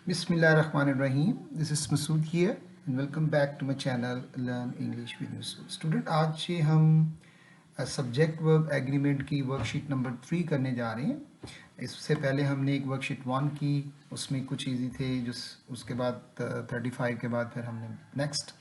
Bismillahirrahmanirrahim. This is Masood here and welcome back to my channel Learn English with Masood. Student, आज से हम subject verb agreement की worksheet number 3 करने जा रहे हैं. इससे पहले हमने एक वर्कशीट 1 की, उसमें कुछ इजी थे, जो उसके बाद 35 के बाद फिर हमने नेक्स्ट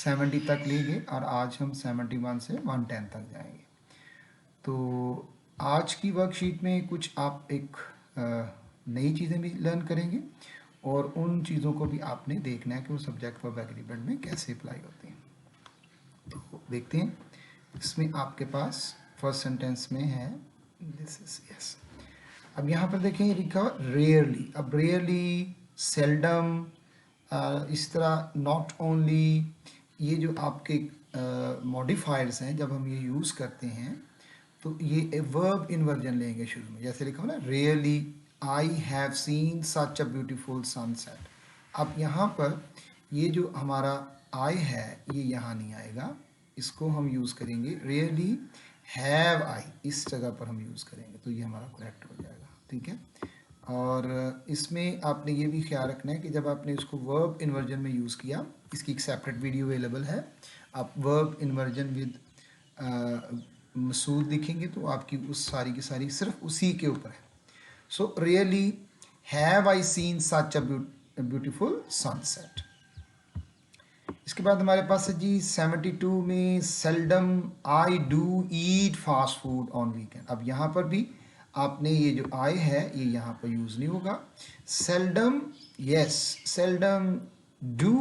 70 तक ले गए और आज हम 71 से 110 तक जाएंगे. तो आज की वर्कशीट में कुछ आप एक नई चीज़ें भी लर्न करेंगे और उन चीज़ों को भी आपने देखना है कि वो सब्जेक्ट वर्ब एग्रीमेंट में कैसे अप्लाई होते हैं. तो देखते हैं. इसमें आपके पास फर्स्ट सेंटेंस में है दिस इज यस. अब यहाँ पर देखें लिखा रेयरली. अब रेयरली, सेल्डम, इस तरह नॉट ओनली, ये जो आपके मॉडिफायर्स हैं जब हम ये यूज़ करते हैं तो ये वर्ब इन्वर्जन लेंगे शुरू में. जैसे लिखा हो ना rarely I have seen such a beautiful sunset. अब यहाँ पर ये जो हमारा आई है ये यहाँ नहीं आएगा, इसको हम यूज़ करेंगे रेयरली हैव आई, इस जगह पर हम यूज़ करेंगे तो ये हमारा करेक्ट हो जाएगा. ठीक है. और इसमें आपने ये भी ख्याल रखना है कि जब आपने इसको वर्ब इन्वर्जन में यूज़ किया, इसकी एक सेपरेट वीडियो अवेलेबल है. आप वर्ब इन्वर्जन विद मसूद लिखेंगे तो आपकी उस सारी की सारी सिर्फ उसी के ऊपर है. So really have I seen such a beautiful sunset. इसके बाद हमारे पास है जी 72 में seldom I do eat fast food on weekend. अब यहाँ पर भी आपने ये जो I है ये यहाँ पर यूज़ नहीं होगा. seldom, yes, seldom do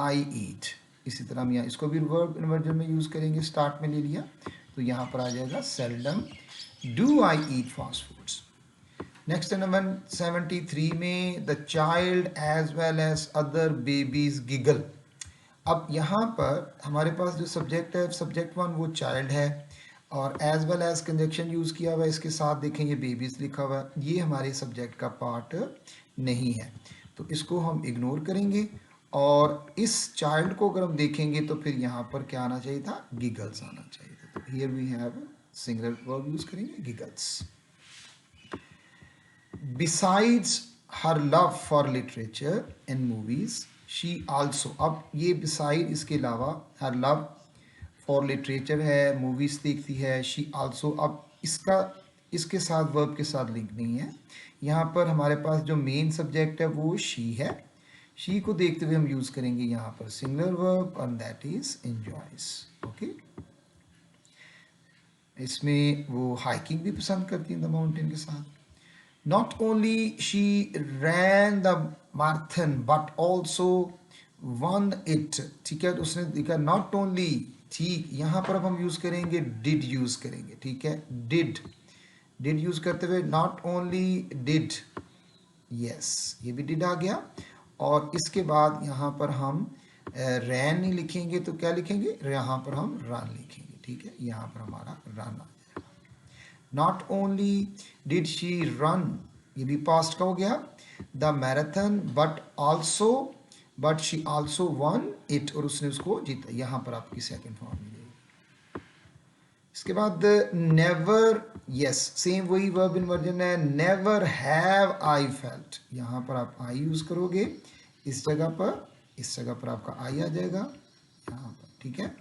I eat. इसी तरह हम यहाँ इसको भी वर्ब इन्वर्जन में यूज़ करेंगे. स्टार्ट में ले लिया तो यहाँ पर आ जाएगा seldom do I eat fast foods. Next number 73 में the child as well as other babies giggle. अब यहाँ पर हमारे पास जो सब्जेक्ट है, सब्जेक्ट 1 वो चाइल्ड है और as well as conjunction use किया हुआ है. इसके साथ देखें ये बेबीज लिखा हुआ है, ये हमारे सब्जेक्ट का पार्ट नहीं है तो इसको हम इग्नोर करेंगे. और इस चाइल्ड को अगर हम देखेंगे तो फिर यहाँ पर क्या आना चाहिए था, गिगल्स आना चाहिए था. तो here we have singular verb use करेंगे giggles. Besides her love for literature and movies, she also, अब ये beside इसके अलावा her love for literature है, movies देखती है, she also. अब इसका इसके साथ verb के साथ लिंक नहीं है. यहाँ पर हमारे पास जो मेन सब्जेक्ट है वो she है. she को देखते हुए हम यूज़ करेंगे यहाँ पर सिंगुलर verb और that is enjoys. ओके. इसमें वो हाइकिंग भी पसंद करती है द माउंटेन के साथ. Not only she ran the marathon but also won it. ठीक है. उसने देखा not only, ठीक, यहाँ पर अब हम यूज़ करेंगे did यूज़ करेंगे. ठीक है. did यूज़ करते हुए not only did, yes, ये भी did आ गया. और इसके बाद यहाँ पर हम ran नहीं लिखेंगे तो क्या लिखेंगे, यहाँ पर हम run लिखेंगे. ठीक है. यहाँ पर हमारा run uh. Not only did she run, ये भी पास्ट का हो गया, the marathon, but she also won it, और उसने उसको जीता. यहाँ पर आपकी सेकंड फॉर्म मिलेगी. इसके बाद never, yes, सेम वही वर्ब इन्वर्जन है. never have I felt, यहाँ पर आप I यूज करोगे इस जगह पर, इस जगह पर आपका I आ जाएगा यहाँ पर. ठीक है.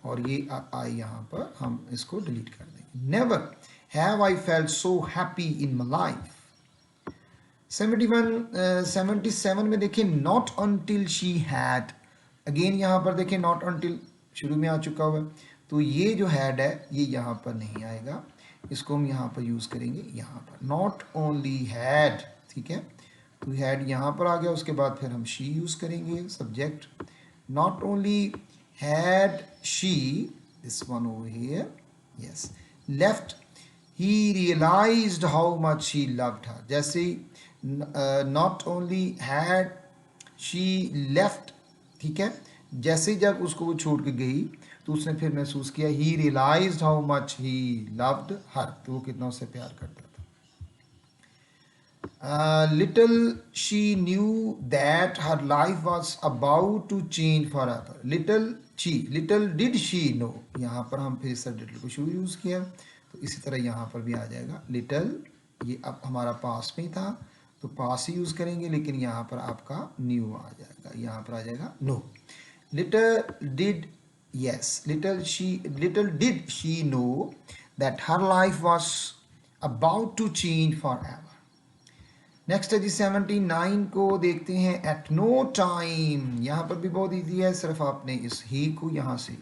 और ये I यहाँ पर हम इसको डिलीट कर देंगे. never have I felt so happy in my life. 77 में देखिए not until she had. Again यहाँ पर देखिए not until शुरू में आ चुका हुआ है तो ये जो had है ये यहाँ पर नहीं आएगा. इसको हम यहाँ पर यूज़ करेंगे यहाँ पर not only had. ठीक है. तो had यहाँ पर आ गया, उसके बाद फिर हम she यूज़ करेंगे subject. not only had she, this one over here, yes, left, he realized how much he loved her. जैसे not only had she left, ठीक है, जैसे जब उसको वो छोड़ के गई तो उसने फिर महसूस किया he realized how much he loved her, तो वो कितना उससे प्यार करता था. Little she knew that her life was about to change forever. Little did she know. यहाँ पर हम फिर सर little को शुरू यूज़ किया, तो इसी तरह यहाँ पर भी आ जाएगा little. ये अब हमारा पास में था तो पास ही यूज़ करेंगे, लेकिन यहाँ पर आपका न्यू आ जाएगा, यहाँ पर आ जाएगा no. Little did, yes, little did she know that her life was about to change forever. Next है जी 79 को देखते हैं. एट नो टाइम, यहाँ पर भी बहुत इजी है, सिर्फ आपने इस ही को यहाँ से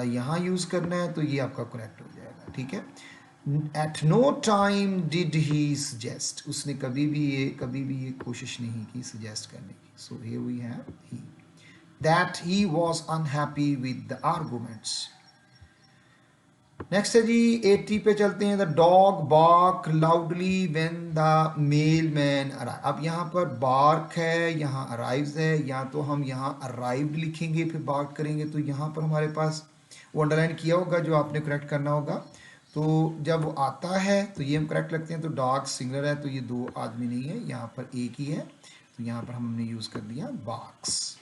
यहाँ यूज़ करना है, तो ये आपका करेक्ट हो जाएगा. ठीक है. At no time did he suggest, उसने कभी भी ये कोशिश नहीं की सजेस्ट करने की. So here we have he. That he was unhappy with the arguments. Next है जी 80 पे चलते हैं. The dog bark loudly when the mail man arrive. अब यहाँ पर बार्क है, यहाँ अराइव्स है, या तो हम यहाँ अराइव्ड लिखेंगे फिर बार्क करेंगे, तो यहाँ पर हमारे पास वो अंडरलाइन किया होगा जो आपने करेक्ट करना होगा. तो जब वो आता है तो ये हम करेक्ट लगते हैं. तो डॉग सिंगलर है, तो ये दो आदमी नहीं है, यहाँ पर एक ही है, तो यहाँ पर हमने यूज़ कर दिया barks.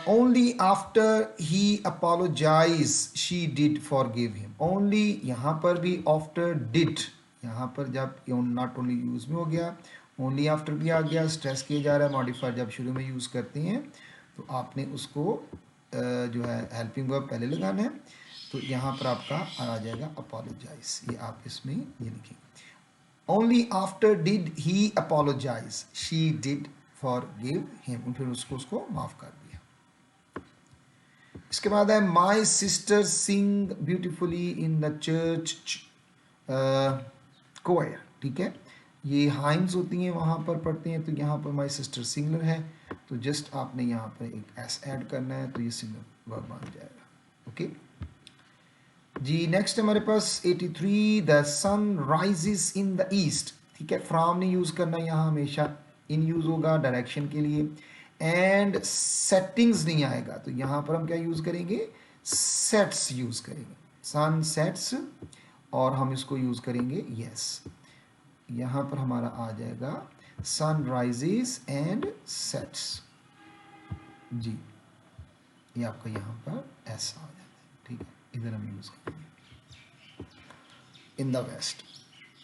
Only after he apologized she did forgive him. Only यहाँ पर भी after did, यहाँ पर जब not only यूज में हो गया, only after भी आ गया, स्ट्रेस किया जा रहा है. मॉडिफायर जब शुरू में यूज़ करते हैं तो आपने उसको जो है हेल्पिंग वर्ब पहले लगाना है. तो यहाँ पर आपका आ जाएगा apologize, ये आप इसमें ये लिखेंगे. Only after did he apologize she did forgive him. फिर उसको माफ कर दिया. इसके बाद है my sister sing beautifully in the church choir. ठीक है, ये हाइम्स होती हैं वहाँ पर पढ़ते हैं, तो यहाँ पर my sister सिंगलर है, तो जस्ट आपने यहाँ पर एक s ऐड करना है, तो ये सिंगलर वर्ब बन जाएगा. ओके जी. नेक्स्ट हमारे पास 83. The sun rises in the east. ठीक है, फ्रॉम नहीं यूज़ करना, यहाँ हमेशा इन यूज़ होगा डायरेक्शन के लिए. एंड सेटिंग्स नहीं आएगा, तो यहाँ पर हम क्या यूज़ करेंगे, सेट्स यूज़ करेंगे. सन सेट्स, और हम इसको यूज़ करेंगे यस. यहाँ पर हमारा आ जाएगा सन राइजेस एंड सेट्स. जी, ये आपका यहाँ पर ऐसा आ जाता है. ठीक है, इधर हम यूज़ करेंगे. In the west.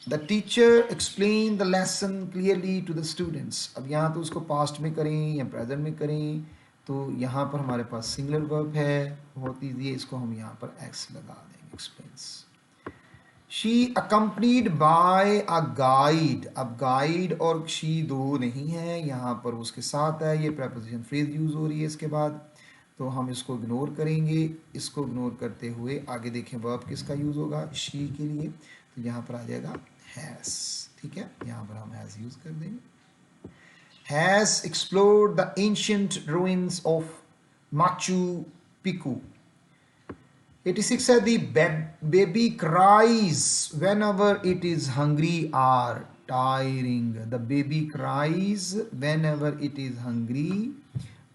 The teacher explain the lesson clearly to the students. अब यहाँ तो उसको पास्ट में करें या प्रेजेंट में करें, तो यहाँ पर हमारे पास सिंगुलर वर्ब है, बहुत ईजी है, इसको हम यहाँ पर एक्स लगा देंगे. Explains. She accompanied by a guide. अब गाइड और शी दो नहीं है, यहाँ पर उसके साथ है, ये प्रेपोजिशन फ्रेज यूज हो रही है इसके बाद, तो हम इसको इग्नोर करेंगे. इसको इग्नोर करते हुए आगे देखें वर्ब किसका यूज होगा, शी के लिए, तो यहाँ पर आ जाएगा हैज. ठीक है, यहाँ पर हम हैज यूज कर देंगे. Has explored the ancient ruins of Machu Piku. 86 है. The baby cries whenever it is hungry or tiring. The baby cries whenever it is hungry.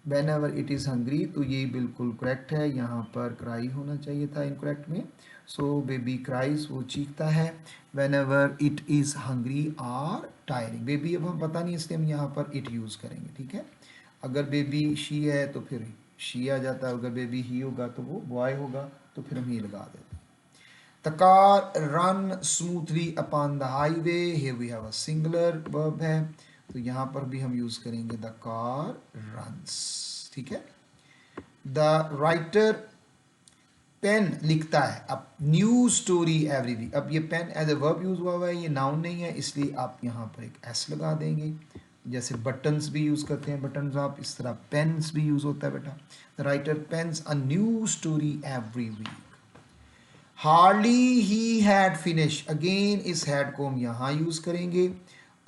whenever it is hungry, तो ये बिल्कुल करेक्ट है, यहाँ पर क्राई होना चाहिए था इनकरेक्ट में. सो बेबी क्राइज, वो चीखता है. whenever it is hungry or tiring. Baby अब हम पता नहीं, इसलिए हम यहाँ पर इट यूज़ करेंगे. ठीक है, अगर बेबी शी है तो फिर शी आ जाता है, अगर बेबी ही होगा तो वो बॉय होगा, तो फिर हम ही लगा देते हैं. The car run smoothly upon the highway. Here we have a singular verb है, तो यहाँ पर भी हम यूज़ करेंगे the car runs. ठीक है. The writer पेन लिखता है. अब न्यू स्टोरी एवरी वीक. अब ये pen as a verb use हुआ हुआ है, ये नाउन नहीं है, इसलिए आप यहाँ पर एक एस लगा देंगे. जैसे बटन्स भी यूज करते हैं बटन्स आप, इस तरह पेन्स भी यूज होता है बेटा. The writer pens a new story every week. Hardly he had finish. Again इस हैड को हम यहाँ यूज करेंगे,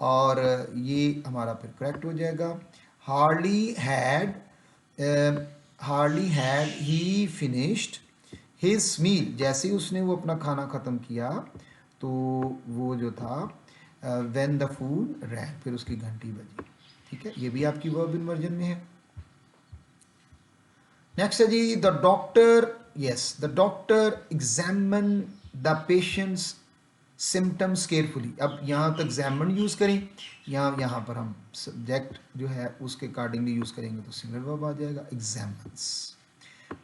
और ये हमारा फिर करेक्ट हो जाएगा. Hardly had he finished his meal. जैसे ही उसने वो अपना खाना ख़त्म किया, तो वो जो था व्हेन द फूड रैंग, फिर उसकी घंटी बजी. ठीक है, ये भी आपकी वर्ब इन्वर्जन में है. नेक्स्ट है जी the doctor. Yes, the doctor examine the patient's symptoms carefully. अब यहाँ तो एग्जामिन यूज़ करें, यहाँ पर हम सब्जेक्ट जो है उसके अकॉर्डिंगली यूज़ करेंगे तो सिंगुलर वर्ब आ जाएगा एग्जामिन्स।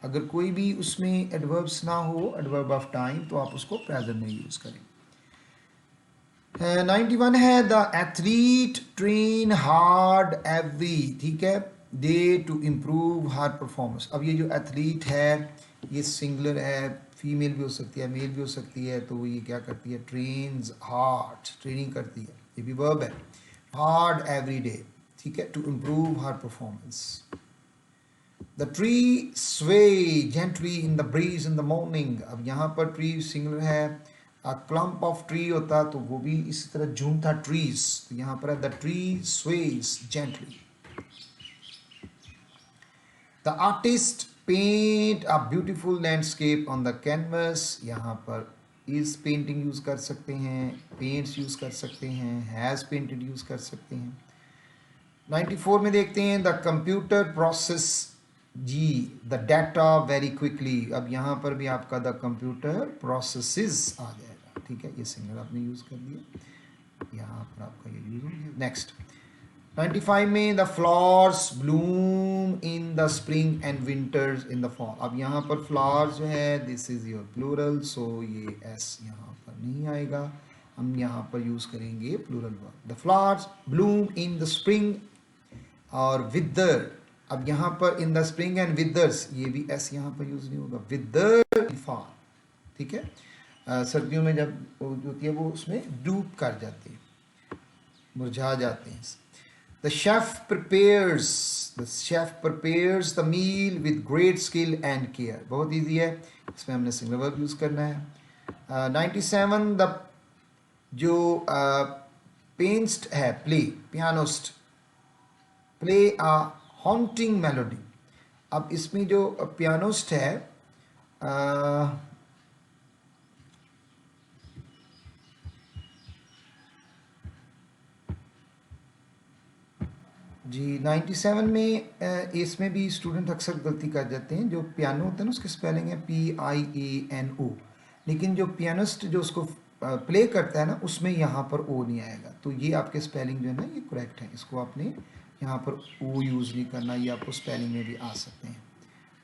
अगर कोई भी उसमें एडवर्ब्स ना हो, एडवर्ब ऑफ टाइम, तो आप उसको प्रेजेंट में यूज़ करें। 91 है the athlete train hard every, ठीक है, day to improve her performance. अब ये जो एथलीट है ये सिंगुलर है, फीमेल भी हो सकती है, मेल भी हो सकती है, तो ये क्या करती है, ट्रेन्स हार्ड, ट्रेनिंग करती है, ये भी वर्ब है, हार्ड एवरी डे, ठीक है, to improve her performance. The tree sway gently in the breeze in the morning. अब यहाँ पर ट्री सिंगुलर है, क्लम्प ऑफ ट्री होता तो वो भी इसी तरह झूमता ट्रीज, तो यहाँ पर है the tree sways gently. The artist paint a beautiful landscape on the canvas. यहाँ पर इज पेंटिंग यूज कर सकते हैं, पेंट्स यूज कर सकते हैं, हैज पेंटेड यूज कर सकते हैं। 94 में देखते हैं द कंप्यूटर प्रोसेस जी द डाटा वेरी क्विकली। अब यहाँ पर भी आपका द कंप्यूटर प्रोसेसेस आ जाएगा, ठीक है, ये सिंगल आपने यूज कर दिया, यहाँ पर आपका ये यूज हो गया। नेक्स्ट 95 में the flowers bloom in the spring and winters in the fall. अब यहाँ पर फ्लावर्स जो है दिस इज योर प्लूरल, सो ये एस यहाँ पर नहीं आएगा, हम यहाँ पर यूज करेंगे plural verb. The flowers bloom in the spring और विदर। अब यहाँ पर in the spring and withers, ये भी एस यहाँ पर यूज नहीं होगा, विदर फॉल, ठीक है। सर्दियों में जब होती है वो उसमें डूब कर जाते हैं, मुरझा जाते हैं। The chef prepares the meal with great skill and care. बहुत इजी है, इसमें हमने सिंगुलर वर्ब यूज करना है। 97 द जो पियानिस्ट है play, pianist play a haunting melody. अब इसमें जो पियानिस्ट है जी 97 में इसमें भी स्टूडेंट अक्सर गलती कर जाते हैं, जो पियानो होता है ना उसके स्पेलिंग है PIANO, लेकिन जो पियानिस्ट जो उसको प्ले करता है ना उसमें यहाँ पर ओ नहीं आएगा, तो ये आपके स्पेलिंग जो है ना ये करेक्ट है, इसको आपने यहाँ पर ओ यूज़ नहीं करना, ये आपको स्पेलिंग में भी आ सकते हैं।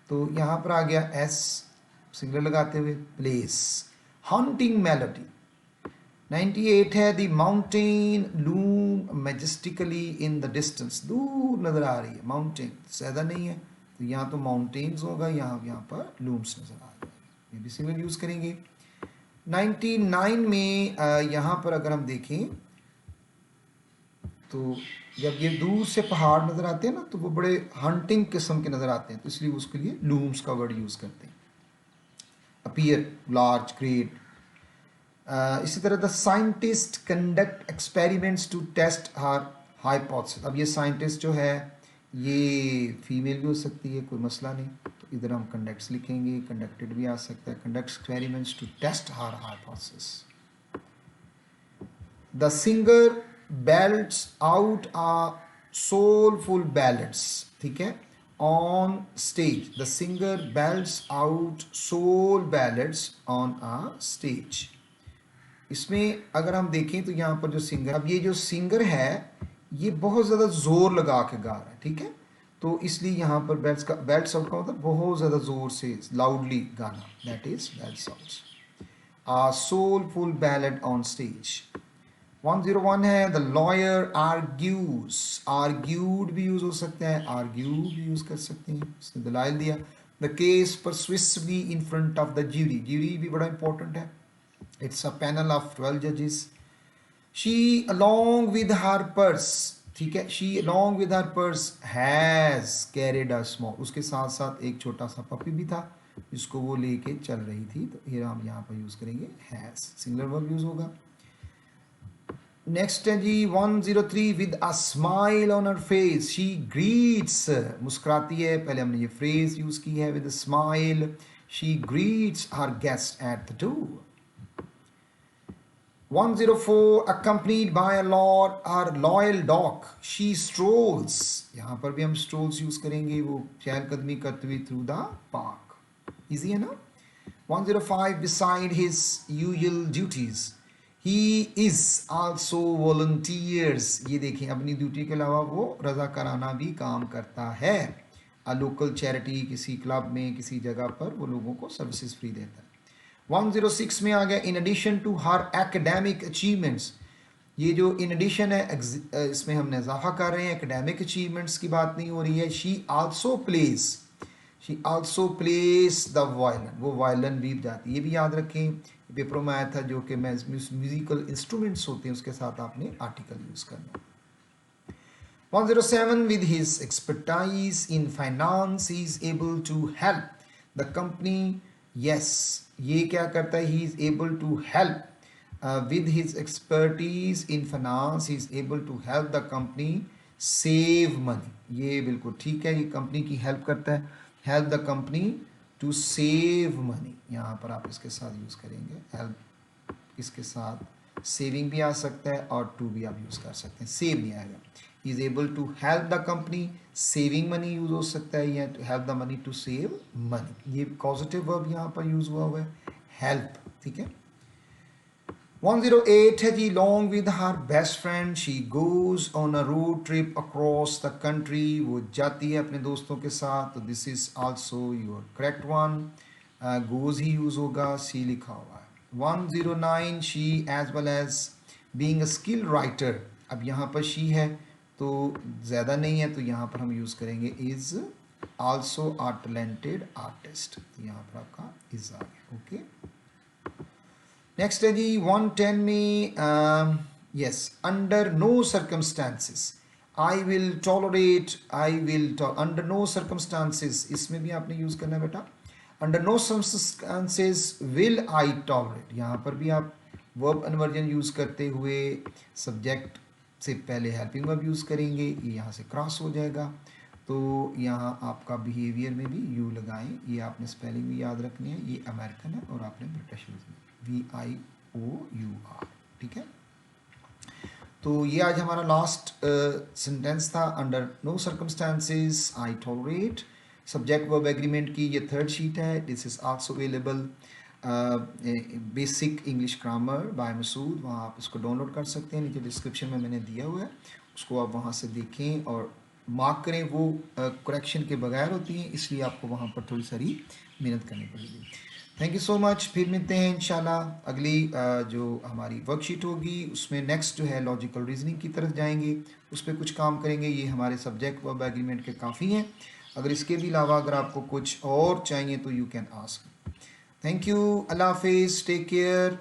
तो यहाँ पर आ गया एस सिंगलर लगाते हुए प्लेस, हॉन्टिंग मेलोडी। 98 है the mountain loom majestically in the distance, दूर नजर आ रही है, माउंटेन ज्यादा नहीं है तो यहाँ तो माउंटेन्स होगा, यहाँ पर लूम्स नजर आ रही है, ये भी सिंगल यूज करेंगे। 99 में यहाँ पर अगर हम देखें तो जब ये दूर से पहाड़ नजर आते हैं ना तो वो बड़े हंटिंग किस्म के नजर आते हैं, तो इसलिए उसके लिए लूम्स का वर्ड यूज करते हैं। Appear large great. इसी तरह the scientist conduct experiments to test her hypothesis. अब ये साइंटिस्ट जो है ये फीमेल भी हो सकती है, कोई मसला नहीं, तो इधर हम कंडक्ट्स लिखेंगे, कंडक्टेड भी आ सकता है, conducts experiments to test her hypothesis. The singer belts out a soulful ballads, ठीक है, on stage. The singer belts out soul ballads on a stage. इसमें अगर हम देखें तो यहाँ पर जो सिंगर, अब ये जो सिंगर है ये बहुत ज़्यादा जोर लगा के गा रहा है, ठीक है, तो इसलिए यहाँ पर बेल्ट्स आउट का मतलब बहुत ज़्यादा जोर से लाउडली गाना, that is belts out a soulful ballad on stage. 101 है द लॉयर आर्ग्यूज, आर्ग्यूड भी यूज हो सकता है, आर्ग्यू भी यूज कर सकते हैं, इसने दलाइल दिया। The case persuasively in front of the jury, jury भी बड़ा इंपॉर्टेंट है, इट्स अ पैनल ऑफ 12 जजेस। She along with her purse, ठीक है, she along with her purse has carried a small, उसके साथ साथ एक छोटा सा पपी भी था जिसको वो लेके चल रही थी, तो ये हम यहाँ पर यूज करेंगे हैज, सिंगुलर वर्ब यूज होगा। नेक्स्ट है जी 103 with a smile on her face, she greets, मुस्कुराती है, पहले हमने ये फ्रेज यूज की है with smile, she greets her guest at the door. 104 accompanied by a lord or loyal dog, she strolls, यहाँ पर भी हम strolls यूज करेंगे, वो चहलकदमी करते हुए थ्रू द पार्क, इजी है ना। 105 beside his usual duties, he is also volunteers, ये देखें अपनी ड्यूटी के अलावा वो रज़ाकाराना भी काम करता है। अ लोकल चैरिटी, किसी क्लब में, किसी जगह पर वो लोगों को सर्विसेज फ्री देता है। 106 में आ गया, in addition to her academic achievements. ये जो इन एडिशन है इसमें हमने इजाफा कर रहे हैं, एकेडमिक अचीवमेंट्स की बात नहीं हो रही है। She also place the violin, वो वायलिन भी बजाती है। ये भी याद रखें, पेपरों में आया था, जो कि म्यूजिकल इंस्ट्रूमेंट्स होते हैं उसके साथ आपने आर्टिकल यूज करना। 107, with his expertise in finance he is able to help the company. Yes, ये क्या करता है, he is able to help with his expertise in finance he is able to help the company save money. ये बिल्कुल ठीक है, ये company की हेल्प करता है, help the company to save money। यहाँ पर आप इसके साथ यूज करेंगे, हेल्प इसके साथ सेविंग भी आ सकता है और टू भी आप यूज कर सकते हैं, सेव नहीं आएगा। He is able to help the company saving money use हो सकता है, या to help the money to save money, ये causative verb यहाँ पर यूज हुआ है, help, ठीक है। 108 है जी, along with her best friend she goes on a road trip across the country, वो जाती है अपने दोस्तों के साथ, तो this is also your correct one। goes he use होगा, सी लिखा हुआ है। 109, she as well as being a skilled writer, अब यहाँ पर she है तो ज़्यादा नहीं है, तो यहाँ पर हम यूज़ करेंगे is also a talented artist, तो यहाँ पर आपका is आ गया। ओके, नेक्स्ट है जी 110 में, yes, under no circumstances I will tolerate, under no circumstances, इसमें भी आपने यूज करना है बेटा, under no circumstances will I tolerate. यहाँ पर भी आप वर्ब कन्वर्जन यूज करते हुए सब्जेक्ट से पहले हेल्पिंग वर्ब यूज करेंगे, ये यहाँ से क्रॉस हो जाएगा, तो यहाँ आपका बिहेवियर में भी यू लगाएं, ये आपने स्पेलिंग भी याद रखनी है, ये अमेरिकन है और आपने ब्रिटिश यूज में VIOUR, ठीक है। तो ये आज हमारा लास्ट सेंटेंस था, under no circumstances I tolerate. Subject verb agreement की ये थर्ड शीट है, this is also available basic English grammar by Masood, वहाँ आप इसको डाउनलोड कर सकते हैं, नीचे डिस्क्रिप्शन में मैंने दिया हुआ है, उसको आप वहाँ से देखें और मार्क करें, वो करेक्शन के बगैर होती हैं, इसलिए आपको वहाँ पर थोड़ी सारी मेहनत करनी पड़ेगी। थैंक यू सो मच, फिर मिलते हैं इंशाल्लाह। अगली जो हमारी वर्कशीट होगी उसमें नेक्स्ट जो है लॉजिकल रीजनिंग की तरफ जाएंगे, उस पर कुछ काम करेंगे। ये हमारे सब्जेक्ट वर्ब एग्रीमेंट के काफ़ी हैं, अगर इसके भी अलावा अगर आपको कुछ और चाहिए तो you can ask. Thank you, अल्लाह हाफिज़, टेक केयर।